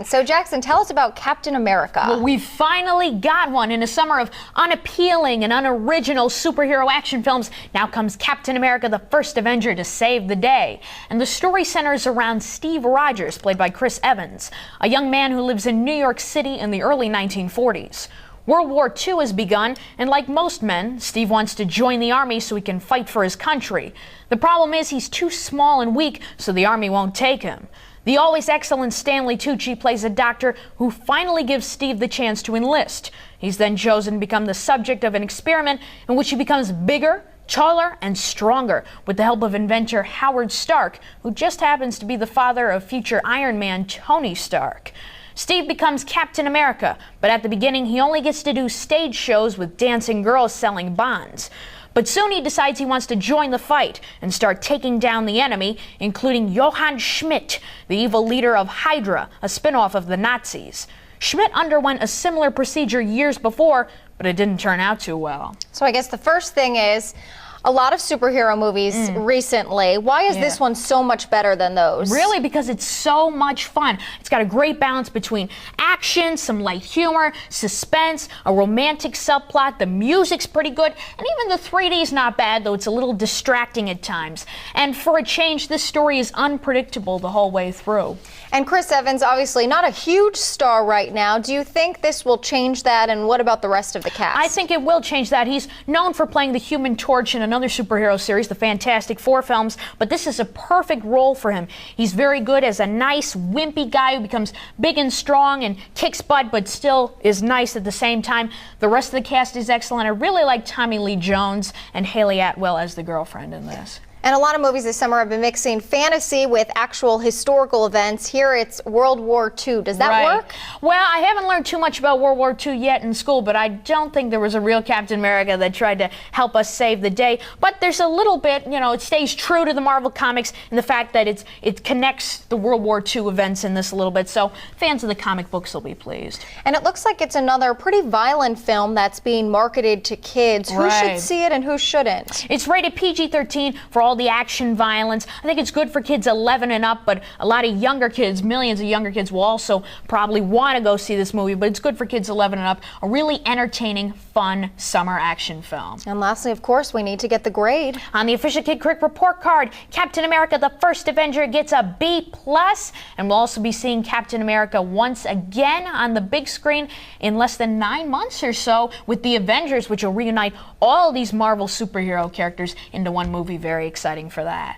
So Jackson, tell us about Captain America. Well, we finally got one. In a summer of unappealing and unoriginal superhero action films, now comes Captain America, the first Avenger to save the day. And the story centers around Steve Rogers, played by Chris Evans, a young man who lives in New York City in the early 1940s. World War II has begun, and like most men, Steve wants to join the army so he can fight for his country. The problem is he's too small and weak, so the army won't take him. The always excellent Stanley Tucci plays a doctor who finally gives Steve the chance to enlist. He's then chosen to become the subject of an experiment in which he becomes bigger, taller, and stronger with the help of inventor Howard Stark, who just happens to be the father of future Iron Man Tony Stark. Steve becomes Captain America, but at the beginning he only gets to do stage shows with dancing girls selling bonds. But soon he decides he wants to join the fight and start taking down the enemy, including Johann Schmidt, the evil leader of Hydra, a spin-off of the Nazis. Schmidt underwent a similar procedure years before, but it didn't turn out too well. So I guess the first thing is, a lot of superhero movies recently. Why is this one so much better than those? Really, because it's so much fun. It's got a great balance between action, some light humor, suspense, a romantic subplot. The music's pretty good, and even the 3D is not bad, though it's a little distracting at times. And for a change, this story is unpredictable the whole way through. And Chris Evans, obviously not a huge star right now. Do you think this will change that, and what about the rest of the cast? I think it will change that. He's known for playing the Human Torch in another superhero series, the Fantastic Four films, but this is a perfect role for him. He's very good as a nice, wimpy guy who becomes big and strong and kicks butt, but still is nice at the same time. The rest of the cast is excellent. I really like Tommy Lee Jones and Haley Atwell as the girlfriend in this. And a lot of movies this summer have been mixing fantasy with actual historical events. Here it's World War II. Does that work? Well, I haven't learned too much about World War II yet in school, but I don't think there was a real Captain America that tried to help us save the day. But there's a little bit, you know, it stays true to the Marvel comics and the fact that it connects the World War II events in this a little bit. So fans of the comic books will be pleased. And it looks like it's another pretty violent film that's being marketed to kids. Who should see it and who shouldn't? It's rated PG-13 for all the action violence. I think it's good for kids 11 and up, but a lot of younger kids, millions of younger kids, will also probably want to go see this movie, but it's good for kids 11 and up. A really entertaining, fun summer action film. And lastly, of course, we need to get the grade. On the official Kid Crick report card, Captain America, the first Avenger, gets a B+, and we'll also be seeing Captain America once again on the big screen in less than 9 months or so with the Avengers, which will reunite all these Marvel superhero characters into one movie. Very exciting for that.